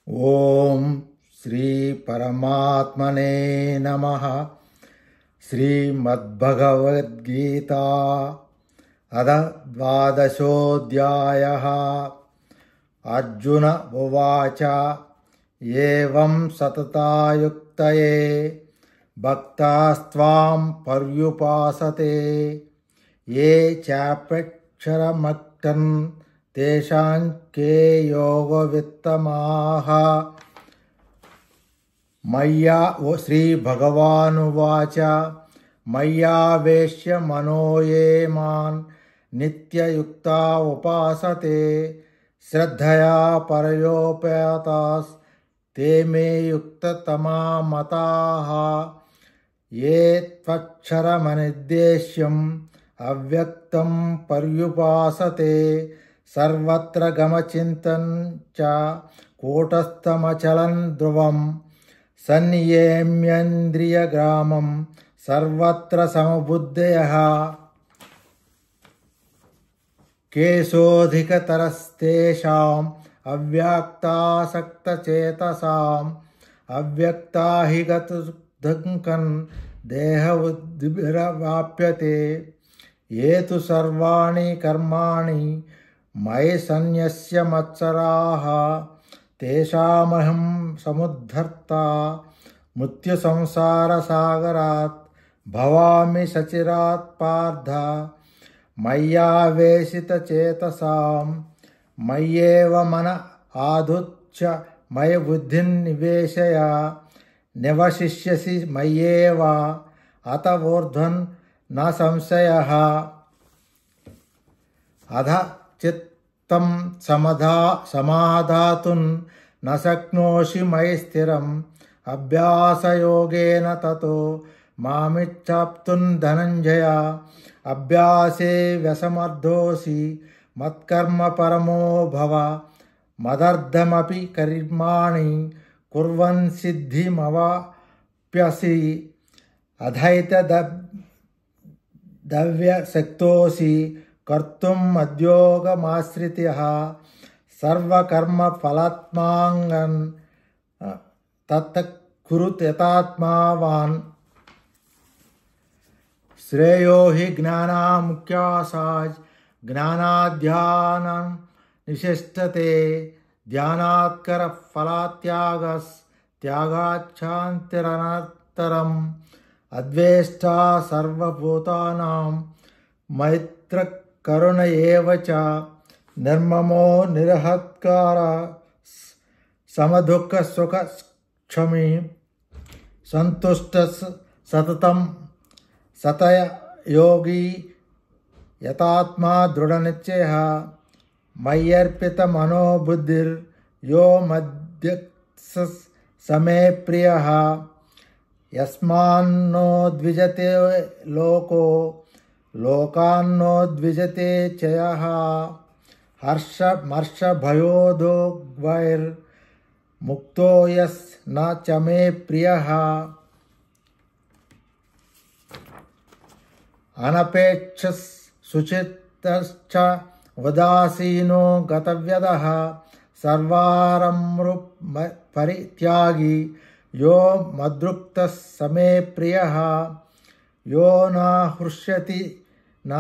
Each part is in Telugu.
ఓం శ్రీ పరమాత్మనే నమః. శ్రీమద్భగవద్గీత అథ ద్వాదశోऽధ్యాయః. అర్జున ఉవాచ ఏవం సతతాయుక్తయే భక్తాస్త్వాం పర్యుపాసతే ఏ చాప్యక్షరమట్టన్ తేషాం కే యోగవిత్తమాః. మయ్యా శ్రీ భగవానువాచ మయ్యావేశ్య మనోయే మాన్ నిత్యయుక్తా ఉపాసతే శ్రద్ధయా పరయోపాతాస్ తే మే యుక్తతమా మతాః. ఏ త్వక్షరమనిర్దేశ్యం అవ్యక్తం పర్యుపాసతే సర్వత్ర గమచింతం చ కూటస్థమచలం ధ్రువం సన్నియేమ్యేంద్రియగ్రామం సర్వత్ర సమబుద్ధయః. కేశోऽధికతరస్తేషాం అవ్యక్తాసక్తచేతసాం అవ్యక్తా హి గతుః దేహబుద్ధిభిరవాప్యతే. ఏ తు సర్వాణి కర్మాణి మయి సన్యస్య మత్సరాః తేషామహం సముద్ధర్తా మృత్యుసంసారసాగరాత్ భవామి సచిరాత్ పార్థ. మయ్యావేశితచేతసాం మయ్యేవ మన ఆధుత్య మయి బుద్ధిం నివేశయ నివశిష్యసి మయ్యేవ అత ఊర్ధ్వం న సంశయః. అధ చిత్తం సమాధాతుం న శక్నోషి మయి స్థిరం అభ్యాసయోగేన తతో మామిచ్ఛాప్తుం ధనంజయ. అభ్యాసే వ్యసమర్థోసి మత్కర్మ పరమో భవ మదర్థమపి కర్మాణి కుర్వన్ సిద్ధిమవాప్యసి. అధైతదవ్యశక్తోసి కర్తుం మద్యోగమాశ్రిత్యః సర్వకర్మఫలాత్మాంగం తత్కురు యథాత్మావాన్. శ్రేయో హి జ్ఞానాముఖ్యాసాజ్ జ్ఞానాధ్యానం నిశిష్టతే ధ్యానాత్కర ఫలాత్యాగస్ త్యాగాచ్ఛాంతిరనంతరం. అద్వేష్టా సర్వభూతానాం మైత్ర కరుణ ఏవ చ నిర్మమో నిరహత్కార సమదుఃఖ సుఖ క్షమి సంతుష్ట సతతం సతయ యోగి యతాత్మా దృఢనిశ్చయః. మయ్యర్పిత మనోబుద్ధిర్ యో మద్యత్స సమే ప్రియః. యస్మాన్నో ద్విజతే లోకో లోకాన్నో ద్విజతే చయః. హర్షమర్షభయోద్వేగైర్ ముక్తో యస్ న చ మే ప్రియః. అనపేక్షస్ శుచితశ్చ ఉదాసీనో గతవ్యదః సర్వారంభ పరిత్యాగి యో మద్రుక్తః సమే ప్రియః. యో న హృష్యతి న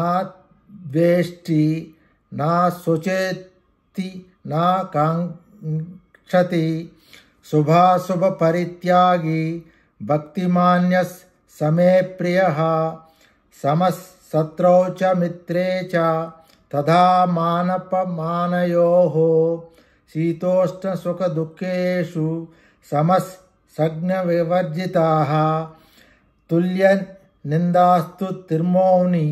ద్వేష్టి న శోచతి న కాంక్షతి శుభాశుభ పరిత్యాగి భక్తిమాన్యస్ సమే ప్రియః. సమశత్రౌ చ మిత్రే చ తథా మానపమానయోః శీతోష్ణ సుఖ దుఃఖేషు సమస్సజ్ఞవివర్జితాః. తుల్య నిందాస్తు తిర్మౌని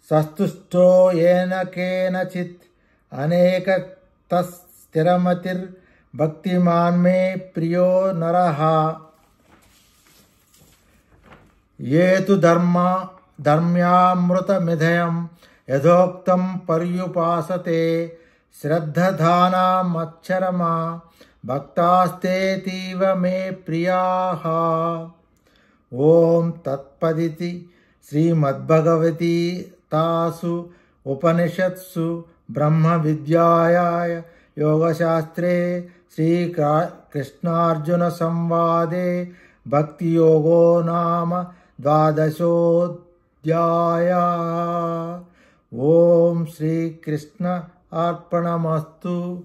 సస్తుష్టో ఏన కేనచిత్ అనేకతః స్థిరమతిర్ భక్తిమాన్ మే ప్రియో నరః. ఏ తు ధర్మ్యామృతమిదయం యథోక్తం పర్యుపాసతే శ్రద్ధధానా మచ్చరమా భక్తాస్తేతీవ మే ప్రియాః. ఓం తత్పదితి శ్రీమద్భగవద్గీతాసు ఉపనిషత్సు బ్రహ్మ విద్యాయాయ యోగశాస్త్రే श्रीकृष्णार्जुनसंवादे भक्तियोगो नाम द्वादशोऽध्यायः। ओम श्रीकृष्ण अर्पणमस्तु।